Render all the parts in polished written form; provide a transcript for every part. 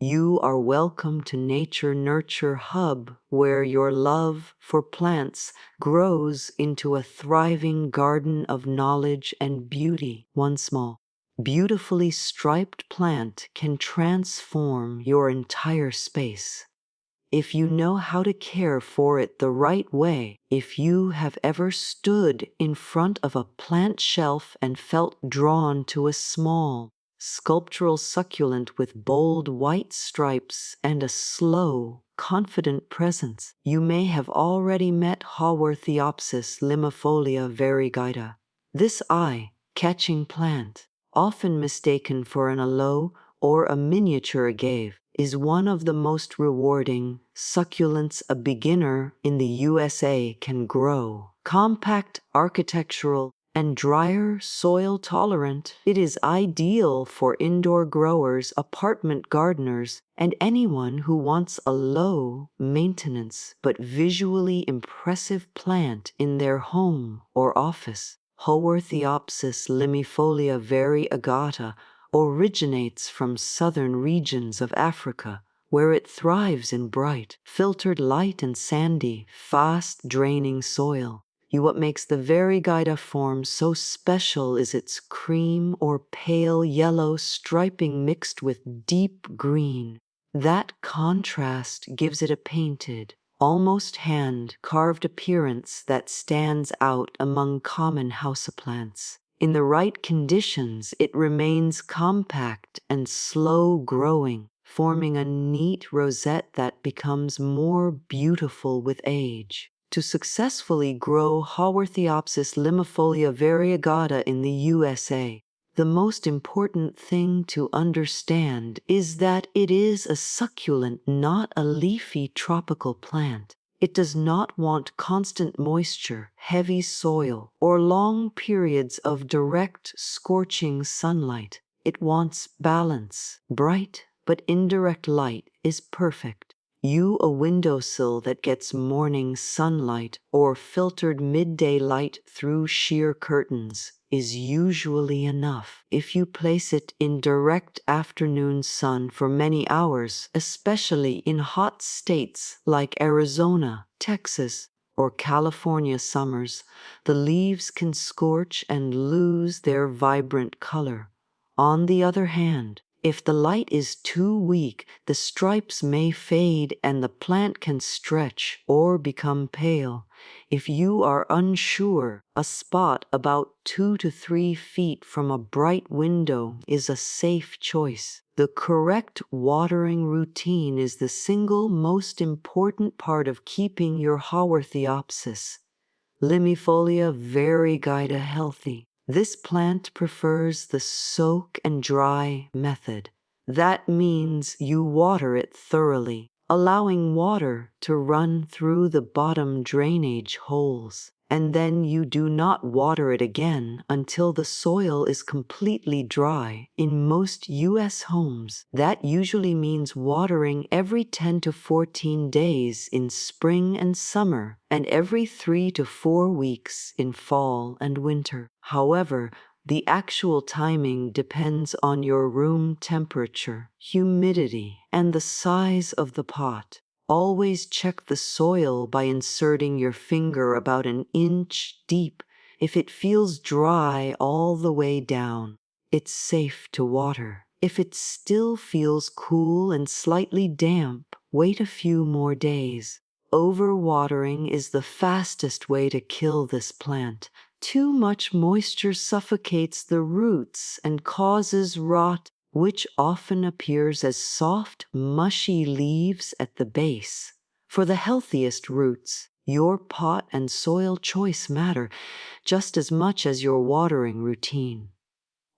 You are welcome to Nature Nurture Hub, where your love for plants grows into a thriving garden of knowledge and beauty. One small, beautifully striped plant can transform your entire space. If you know how to care for it the right way, if you have ever stood in front of a plant shelf and felt drawn to a small, sculptural succulent with bold white stripes and a slow, confident presence, you may have already met Haworthiopsis Limifolia variegata. This eye-catching plant, often mistaken for an aloe or a miniature agave, is one of the most rewarding succulents a beginner in the USA can grow. Compact, architectural, and drier, soil-tolerant, it is ideal for indoor growers, apartment gardeners, and anyone who wants a low-maintenance but visually impressive plant in their home or office. Haworthiopsis limifolia variegata originates from southern regions of Africa, where it thrives in bright, filtered light and sandy, fast-draining soil. What makes the Variegata form so special is its cream or pale yellow striping mixed with deep green. That contrast gives it a painted, almost hand-carved appearance that stands out among common houseplants. In the right conditions, it remains compact and slow-growing, forming a neat rosette that becomes more beautiful with age. To successfully grow Haworthiopsis limifolia variegata in the USA, the most important thing to understand is that it is a succulent, not a leafy tropical plant. It does not want constant moisture, heavy soil, or long periods of direct, scorching sunlight. It wants balance. Bright but indirect light is perfect. A windowsill that gets morning sunlight or filtered midday light through sheer curtains is usually enough. If you place it in direct afternoon sun for many hours, especially in hot states like Arizona, Texas, or California summers, the leaves can scorch and lose their vibrant color. On the other hand, if the light is too weak, the stripes may fade and the plant can stretch or become pale. If you are unsure, a spot about 2 to 3 feet from a bright window is a safe choice. The correct watering routine is the single most important part of keeping your Haworthiopsis limifolia variegata healthy. This plant prefers the soak and dry method. That means you water it thoroughly, allowing water to run through the bottom drainage holes. And then you do not water it again until the soil is completely dry. In most U.S. homes, that usually means watering every 10 to 14 days in spring and summer, and every 3 to 4 weeks in fall and winter. However, the actual timing depends on your room temperature, humidity, and the size of the pot. Always check the soil by inserting your finger about an inch deep. If it feels dry all the way down, it's safe to water. If it still feels cool and slightly damp, wait a few more days. Overwatering is the fastest way to kill this plant. Too much moisture suffocates the roots and causes rot, which often appears as soft, mushy leaves at the base. For the healthiest roots, your pot and soil choice matter just as much as your watering routine.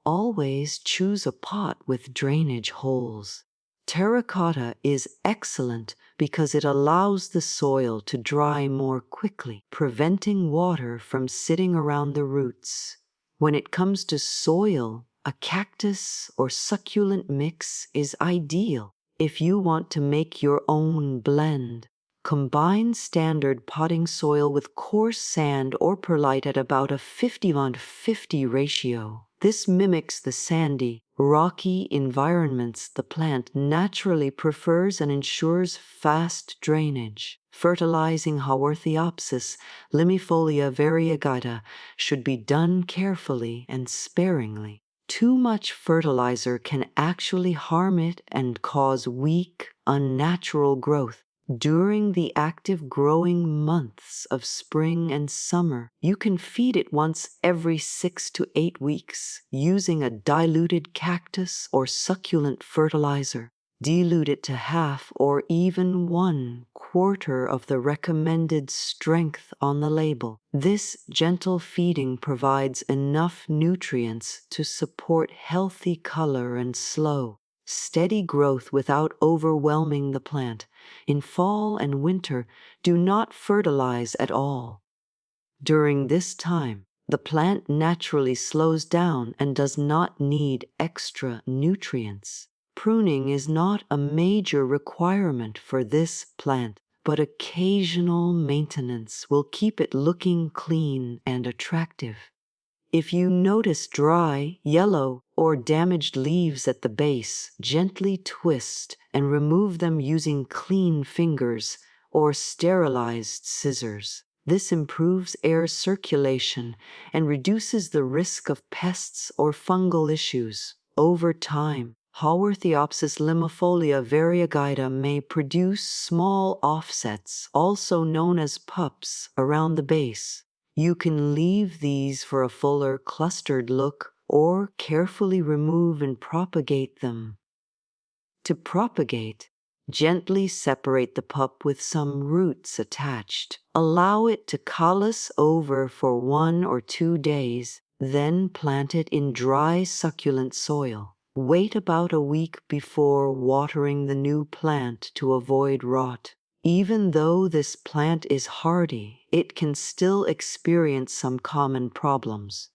Always choose a pot with drainage holes. Terracotta is excellent because it allows the soil to dry more quickly, preventing water from sitting around the roots. When it comes to soil, a cactus or succulent mix is ideal. If you want to make your own blend, combine standard potting soil with coarse sand or perlite at about a 50-50 ratio. This mimics the sandy, rocky environments the plant naturally prefers and ensures fast drainage. Fertilizing Haworthiopsis, Limifolia variegata should be done carefully and sparingly. Too much fertilizer can actually harm it and cause weak, unnatural growth. During the active growing months of spring and summer, you can feed it once every 6 to 8 weeks using a diluted cactus or succulent fertilizer. Dilute it to half or even 1/4 of the recommended strength on the label. This gentle feeding provides enough nutrients to support healthy color and slow, steady growth without overwhelming the plant. In fall and winter, do not fertilize at all. During this time, the plant naturally slows down and does not need extra nutrients. Pruning is not a major requirement for this plant, but occasional maintenance will keep it looking clean and attractive. If you notice dry, yellow, or damaged leaves at the base, gently twist and remove them using clean fingers or sterilized scissors. This improves air circulation and reduces the risk of pests or fungal issues. Over time, Haworthiopsis limifolia variegata may produce small offsets, also known as pups, around the base. You can leave these for a fuller, clustered look or carefully remove and propagate them. To propagate, gently separate the pup with some roots attached. Allow it to callus over for 1 or 2 days, then plant it in dry succulent soil. Wait about a week before watering the new plant to avoid rot. Even though this plant is hardy, it can still experience some common problems.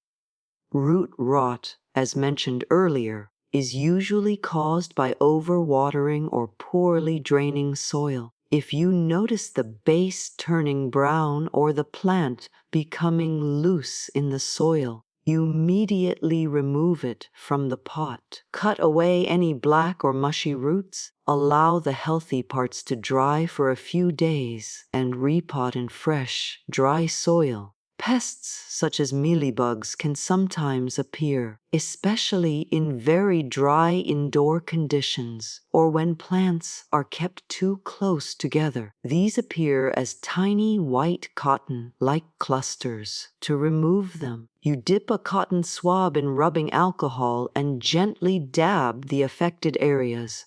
Root rot, as mentioned earlier, is usually caused by overwatering or poorly draining soil. If you notice the base turning brown or the plant becoming loose in the soil, you immediately remove it from the pot. Cut away any black or mushy roots. Allow the healthy parts to dry for a few days and repot in fresh, dry soil. Pests such as mealybugs can sometimes appear, especially in very dry indoor conditions or when plants are kept too close together. These appear as tiny white cotton-like clusters. To remove them, you dip a cotton swab in rubbing alcohol and gently dab the affected areas.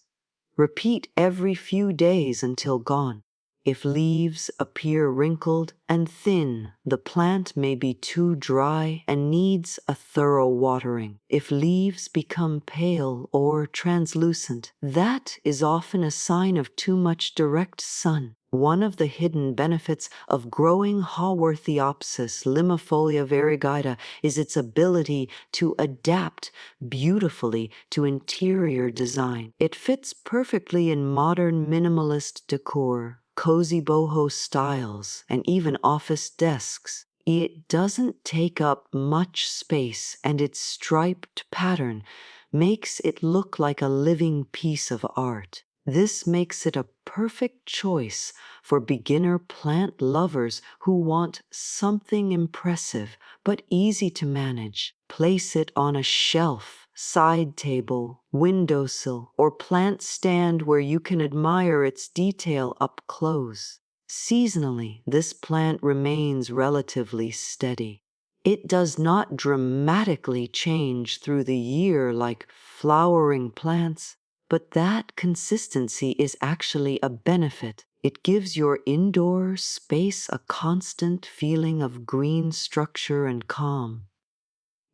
Repeat every few days until gone. If leaves appear wrinkled and thin, the plant may be too dry and needs a thorough watering. If leaves become pale or translucent, that is often a sign of too much direct sun. One of the hidden benefits of growing Haworthiopsis limifolia variegata is its ability to adapt beautifully to interior design. It fits perfectly in modern minimalist decor, cozy boho styles, and even office desks. It doesn't take up much space, and its striped pattern makes it look like a living piece of art. This makes it a perfect choice for beginner plant lovers who want something impressive but easy to manage. Place it on a shelf, side table, windowsill, or plant stand where you can admire its detail up close. Seasonally, this plant remains relatively steady. It does not dramatically change through the year like flowering plants, but that consistency is actually a benefit. It gives your indoor space a constant feeling of green structure and calm.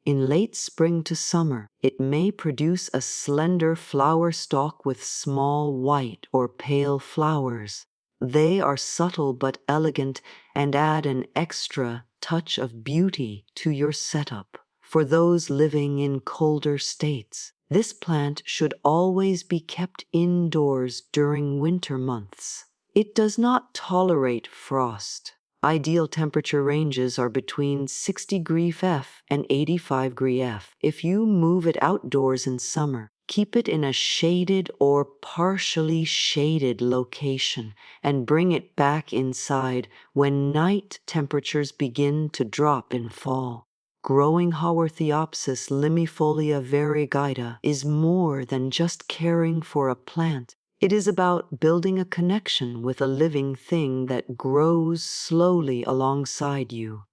In late spring to summer, it may produce a slender flower stalk with small white or pale flowers. They are subtle but elegant and add an extra touch of beauty to your setup. For those living in colder states, this plant should always be kept indoors during winter months. It does not tolerate frost. Ideal temperature ranges are between 60 degrees F and 85 degrees F. If you move it outdoors in summer, keep it in a shaded or partially shaded location and bring it back inside when night temperatures begin to drop in fall. Growing Haworthiopsis limifolia variegata is more than just caring for a plant. It is about building a connection with a living thing that grows slowly alongside you.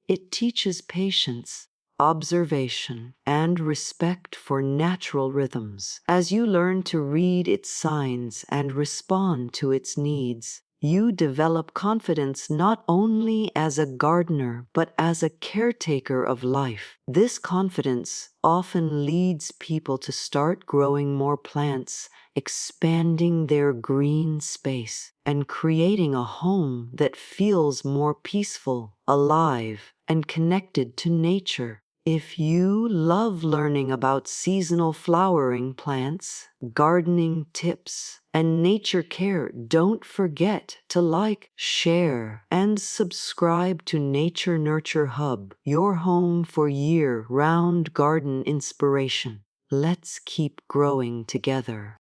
It teaches patience, observation, and respect for natural rhythms. As you learn to read its signs and respond to its needs, you develop confidence not only as a gardener, but as a caretaker of life. This confidence often leads people to start growing more plants, expanding their green space, and creating a home that feels more peaceful, alive, and connected to nature. If you love learning about seasonal flowering plants, gardening tips, and nature care, don't forget to like, share, and subscribe to Nature Nurture Hub, your home for year-round garden inspiration. Let's keep growing together.